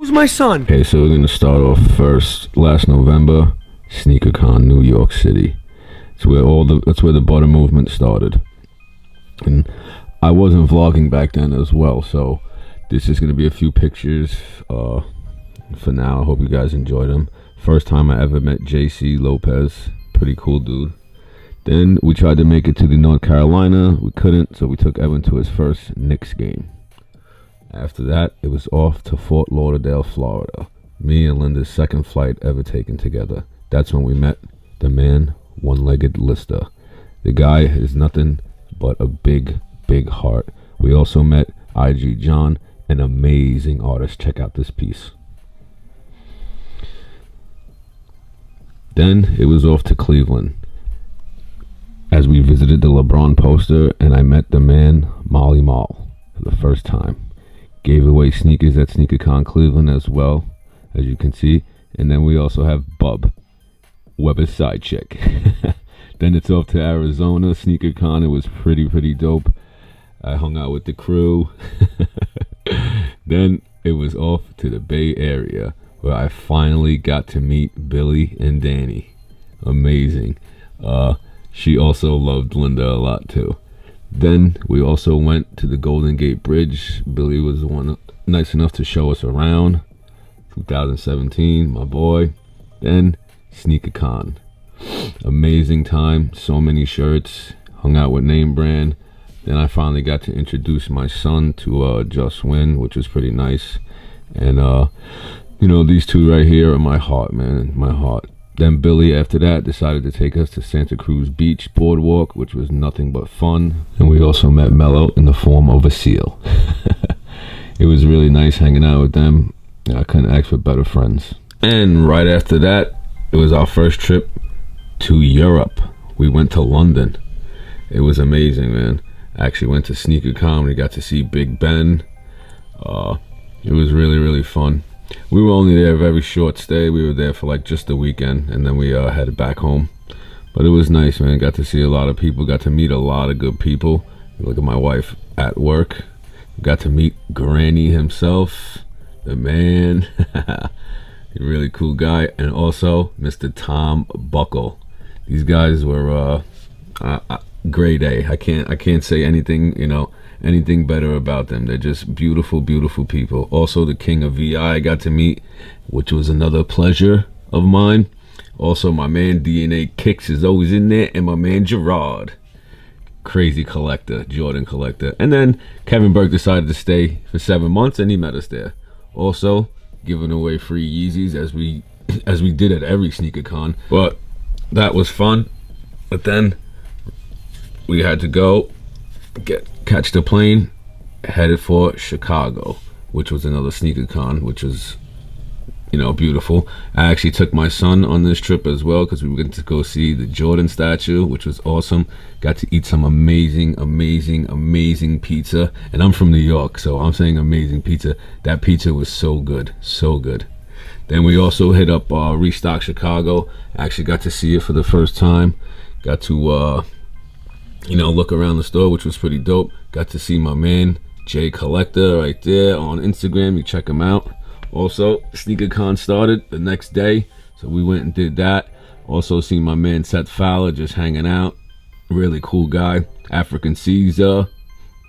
Who's my son? Okay, so we're gonna start off first. Last November, Sneakercon, New York City. That's where the butter movement started. And I wasn't vlogging back then as well, so this is gonna be a few pictures. For now, I hope you guys enjoyed them. First time I ever met JC Lopez, pretty cool dude. Then we tried to make it to the North Carolina. We couldn't, so we took Evan to his first Knicks game. After that, it was off to Fort Lauderdale, Florida. Me and Linda's second flight ever taken together. That's when we met the man, one-legged Lister. The guy is nothing but a big, big heart. We also met IG John, an amazing artist. Check out this piece. Then it was off to Cleveland as we visited the LeBron poster, and I met the man, Molly Mall, for the first time. Gave away sneakers at Sneakercon Cleveland as well, as you can see. And then we also have Bub, Weber's side chick. Then it's off to Arizona, Sneakercon. It was pretty dope. I hung out with the crew. Then it was off to the Bay Area, where I finally got to meet Billy and Danny. Amazing. She also loved Linda a lot too. Then we also went to the Golden Gate Bridge. Billy was the one nice enough to show us around. 2017, my boy. Then Sneakercon. Amazing time. So many shirts. Hung out with Name Brand. Then I finally got to introduce my son to Just Win, which was pretty nice. And you know, these two right here are my heart, man. My heart. Then Billy, after that, decided to take us to Santa Cruz Beach Boardwalk, which was nothing but fun. And we also met Mello in the form of a seal. It was really nice hanging out with them. I couldn't ask for better friends. And right after that, it was our first trip to Europe. We went to London. It was amazing, man. I actually went to Sneakercon. We got to see Big Ben. It was really fun. We were only there a very short stay. We were there for like just the weekend, and then we headed back home. But it was nice, man. Got to see a lot of people. Got to meet a lot of good people. Look at my wife at work. Got to meet Granny himself, the man. A really cool guy. And also Mr. Tom Buckle. These guys were grade A. I can't say anything, you know, anything better about them. They're just beautiful people. Also the king of VI I got to meet, which was another pleasure of mine. Also my man DNA Kicks is always in there, and my man Gerard, crazy collector, Jordan collector. And then Kevin Burke decided to stay for 7 months, and he met us there. Also giving away free Yeezys as we did at every Sneakercon. But that was fun. But then we had to go catch the plane, headed for Chicago, which was another Sneakercon, which was, you know, beautiful. I actually took my son on this trip as well, because we were going to go see the Jordan statue, which was awesome. Got to eat some amazing pizza. And I'm from New York, so I'm saying amazing pizza. That pizza was so good. Then we also hit up Restock Chicago. I actually got to see it for the first time. Got to you know, look around the store, which was pretty dope. Got to see my man Jay Collector right there on Instagram. You check him out. Also, Sneakercon started the next day, so we went and did that. Also seen my man Seth Fowler just hanging out. Really cool guy. African Caesar,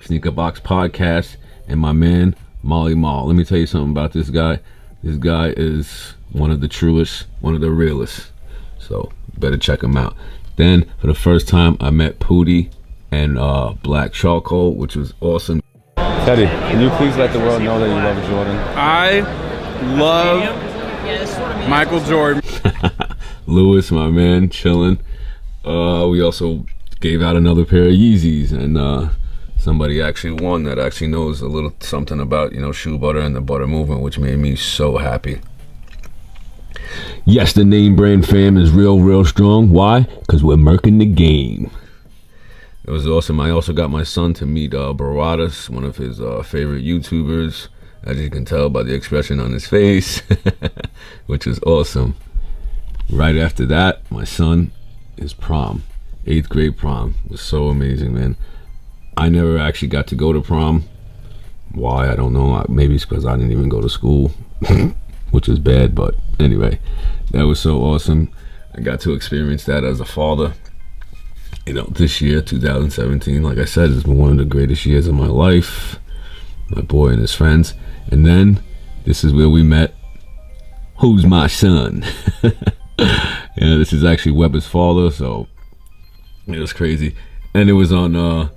Sneaker Box Podcast, and my man Molly Mall. Let me tell you something about this guy. This guy is one of the truest, one of the realest. So better check him out. Then for the first time I met Pootie and Black Charcoal, which was awesome. Teddy, can you please let the world know that you love Jordan? I love Michael Jordan. Lewis, my man, chilling. We also gave out another pair of Yeezys, and somebody actually won that actually knows a little something about, you know, shoe butter and the butter movement, which made me so happy. Yes, the Name Brand fam is real strong. Why? Because we're murking the game. It was awesome. I also got my son to meet Baradas, one of his favorite YouTubers, as you can tell by the expression on his face, which was awesome. Right after that, my son, his prom, 8th grade prom, was so amazing, man. I never actually got to go to prom. Why? I don't know. Maybe it's because I didn't even go to school. which is bad, but anyway, that was so awesome. I got to experience that as a father. You know, this year, 2017, like I said, has been one of the greatest years of my life. My boy and his friends. And then, this is where we met. Who's my son? Yeah, this is actually Weber's father, so it was crazy. And it was on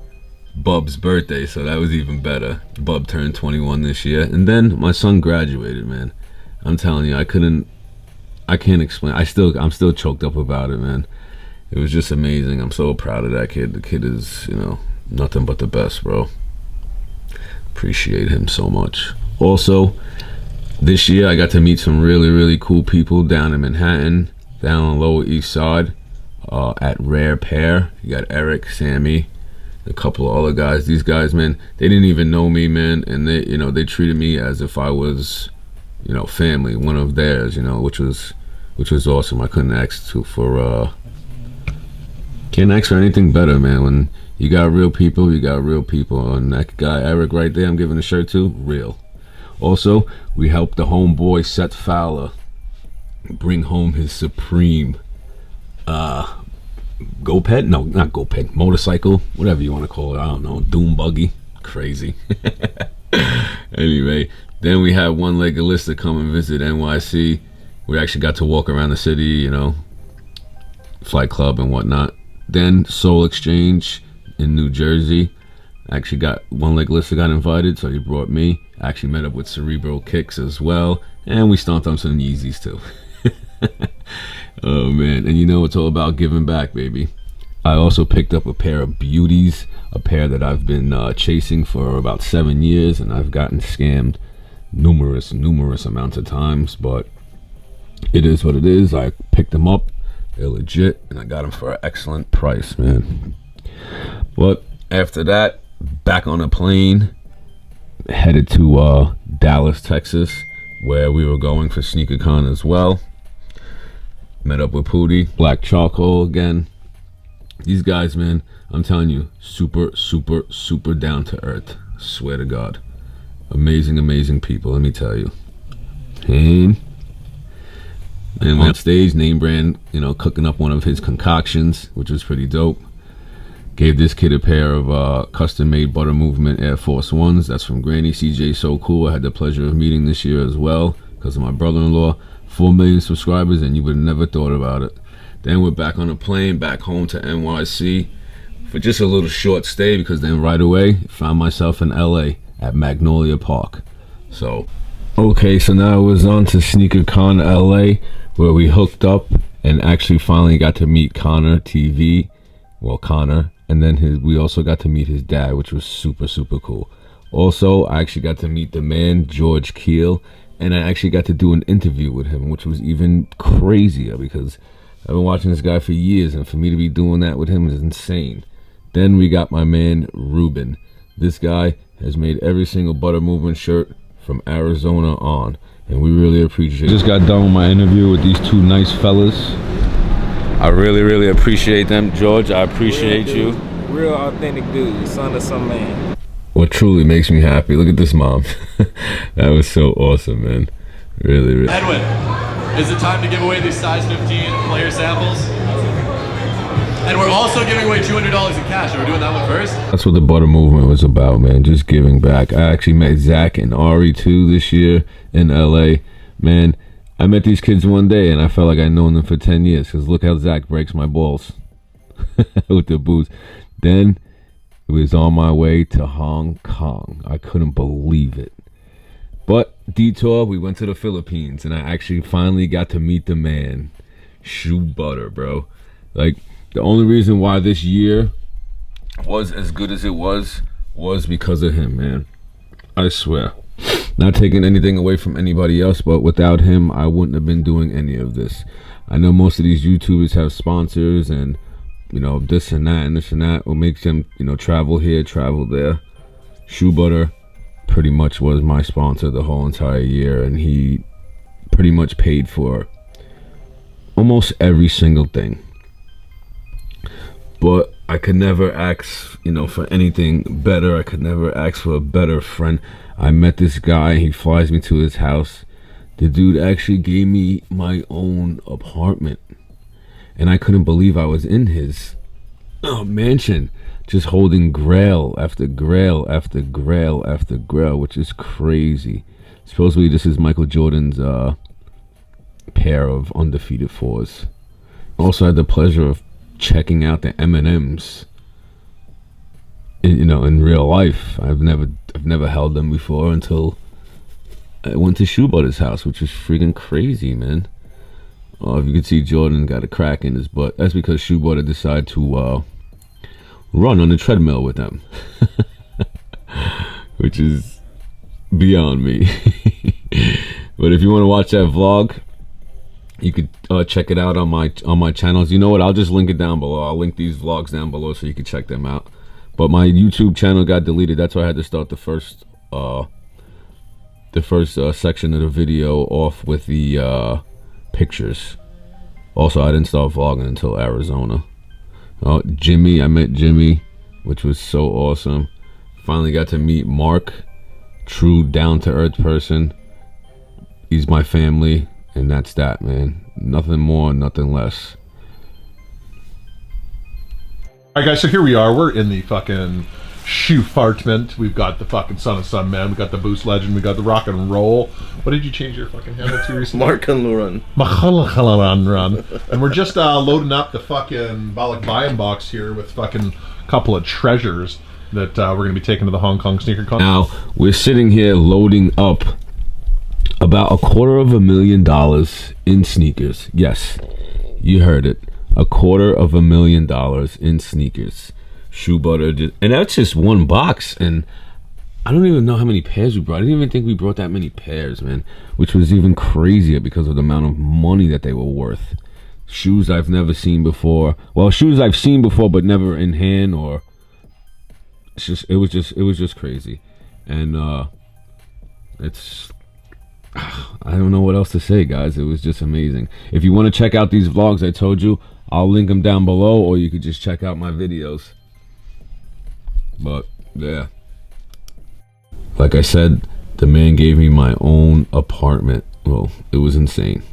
Bub's birthday, so that was even better. Bub turned 21 this year. And then my son graduated, man. I'm telling you, I can't explain. I'm still choked up about it, man. It was just amazing. I'm so proud of that kid. The kid is, you know, nothing but the best, bro. Appreciate him so much. Also, this year I got to meet some really, really cool people down in Manhattan, down on the Lower East Side, at Rare Pair. You got Eric, Sammy, a couple of other guys. These guys, man, they didn't even know me, man, and they, you know, they treated me as if I was, you know, family, one of theirs, you know, which was awesome. I couldn't ask can't ask for anything better, man. When you got real people, you got real people. And that guy Eric right there, I'm giving a shirt to, real. Also, we helped the homeboy Seth Fowler bring home his supreme GoPed? No, not GoPed. Motorcycle, whatever you want to call it. I don't know. Doom buggy. Crazy. Anyway, then we had One Leg Alyssa come and visit NYC. We actually got to walk around the city, you know, Flight Club and whatnot. Then Soul Exchange in New Jersey. Actually got One Leg Alyssa got invited, so he brought me. Actually met up with Cerebral Kicks as well, and we stomped on some Yeezys too. Oh man, and you know it's all about giving back, baby. I also picked up a pair of beauties, a pair that I've been chasing for about 7 years, and I've gotten scammed numerous amounts of times, but it is what it is. I picked them up, they're legit, and I got them for an excellent price, man. But after that, back on a plane, headed to Dallas, Texas, where we were going for Sneakercon as well. Met up with Pootie, Black Charcoal again. These guys, man, I'm telling you, super down to earth. Swear to God. Amazing people, let me tell you. And on stage, Name Brand, you know, cooking up one of his concoctions, which was pretty dope. Gave this kid a pair of custom-made Butter Movement Air Force Ones. That's from Granny. CJ So Cool. I had the pleasure of meeting this year as well because of my brother-in-law. 4 million subscribers, and you would have never thought about it. Then we're back on a plane, back home to NYC for just a little short stay, because then right away, found myself in LA at Magnolia Park. So, okay, so now it was on to SneakerCon LA, where we hooked up and actually finally got to meet Connor TV. Well, Connor. And then we also got to meet his dad, which was super cool. Also, I actually got to meet the man, George Kiel, and I actually got to do an interview with him, which was even crazier because I've been watching this guy for years, and for me to be doing that with him is insane. Then we got my man, Ruben. This guy has made every single Butter Movement shirt from Arizona on, and we really appreciate it. Just got done with my interview with these two nice fellas. I really appreciate them. George, I appreciate you. Real authentic dude, son of some man. What truly makes me happy. Look at this mom. That was so awesome, man. Really. Edwin, is it time to give away these size 15 player samples? And we're also giving away $200 in cash. Are we doing that one first? That's what the Butter Movement was about, man. Just giving back. I actually met Zach and Ari too this year in LA. Man, I met these kids one day and I felt like I'd known them for 10 years, because look how Zach breaks my balls with the booze. Then it was on my way to Hong Kong. I couldn't believe it. But detour, we went to the Philippines, and I actually finally got to meet the man, Shoe Butter, bro. Like, the only reason why this year was as good as it was because of him, man. I swear. Not taking anything away from anybody else, but without him, I wouldn't have been doing any of this. I know most of these YouTubers have sponsors and, you know, this and that, what makes them, you know, travel here, travel there. Shoe Butter pretty much was my sponsor the whole entire year, and he pretty much paid for almost every single thing. But I could never ask, you know, for anything better. I could never ask for a better friend. I met this guy, he flies me to his house. The dude actually gave me my own apartment. And I couldn't believe I was in his mansion, just holding grail after grail after grail after grail, which is crazy. Supposedly this is Michael Jordan's pair of undefeated fours. Also had the pleasure of checking out the M&Ms. In real life. I've never held them before until I went to Shoe Butter's house, which was freaking crazy, man. If you can see, Jordan got a crack in his butt. That's because Shoe Butter decided to run on the treadmill with them, which is beyond me. But if you want to watch that vlog, you could check it out on my channels. You know what? I'll just link it down below. I'll link these vlogs down below so you can check them out. But my YouTube channel got deleted. That's why I had to start the first section of the video off with the pictures. Also, I didn't start vlogging until Arizona. Jimmy, I met Jimmy, which was so awesome. Finally got to meet Mark, true down-to-earth person. He's my family, and that's that, man. Nothing more, nothing less. Alright guys, so here we are. We're in the fucking shoe fartment. We've got the fucking Son of Sun Man. We got the Boost Legend. We got the Rock and Roll. What did you change your fucking handle to recently? Mark and Luran. And we're just loading up the fucking Balak Buy-in box here with fucking couple of treasures that we're going to be taking to the Hong Kong Sneakercon. Now, we're sitting here loading up about $250,000 in sneakers. Yes, you heard it. $250,000 in sneakers. Shoe Butter, and that's just one box, and I don't even know how many pairs we brought. I didn't even think we brought that many pairs, man, which was even crazier because of the amount of money that they were worth. Shoes I've never seen before. Well, shoes I've seen before but never in hand, or it was just crazy. And it's I don't know what else to say, guys. It was just amazing. If you want to check out these vlogs, I told you, I'll link them down below, or you could just check out my videos. But yeah, like I said, the man gave me my own apartment. Well, it was insane.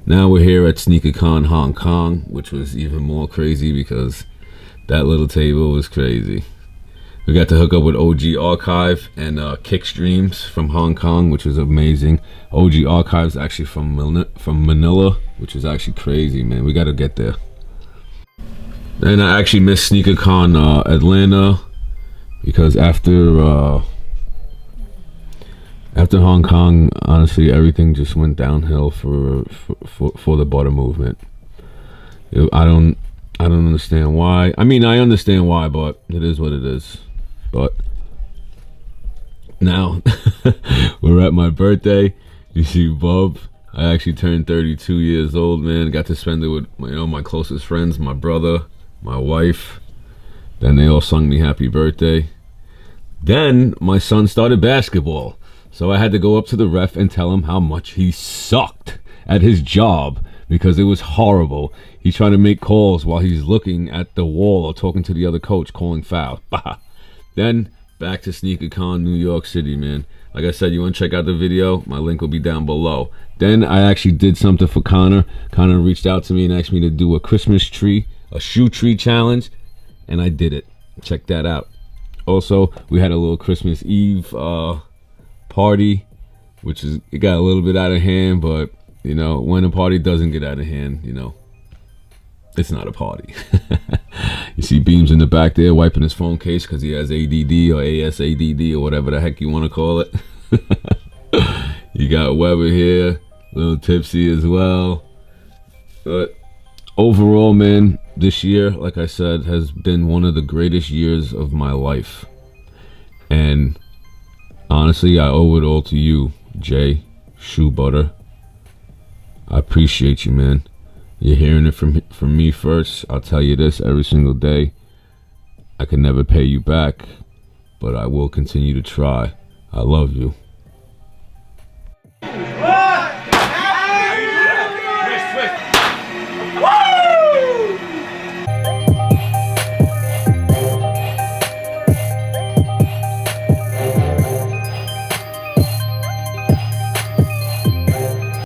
Now we're here at Sneakercon Hong Kong, which was even more crazy because that little table was crazy. We got to hook up with OG Archive and Kick Streams from Hong Kong, which was amazing. OG Archive's actually from Manila, which is actually crazy, man. We got to get there. And I actually missed Sneakercon Atlanta because after Hong Kong, honestly, everything just went downhill for the butter movement. I don't understand why. I mean, I understand why, but it is what it is. But now we're at my birthday. You see Bub. I actually turned 32 years old, man. Got to spend it with my closest friends, my brother, my wife. Then they all sung me happy birthday. Then my son started basketball, so I had to go up to the ref and tell him how much he sucked at his job because it was horrible. He's trying to make calls while he's looking at the wall or talking to the other coach, calling foul. Then back to Sneakercon New York City, man. Like I said, you want to check out the video, my link will be down below. Then I actually did something for Connor. Connor reached out to me and asked me to do a Christmas tree, a shoe tree challenge, and I did it. Check that out. Also, we had a little Christmas Eve party, which it got a little bit out of hand, but when a party doesn't get out of hand, it's not a party. You see Beams in the back there wiping his phone case because he has ADD or ASADD or whatever the heck you want to call it. You got Weber here, a little tipsy as well. But overall, man, this year, like I said, has been one of the greatest years of my life. And honestly, I owe it all to you, Jay, Shoe Butter. I appreciate you, man. You're hearing it from me first. I'll tell you this every single day. I can never pay you back, but I will continue to try. I love you.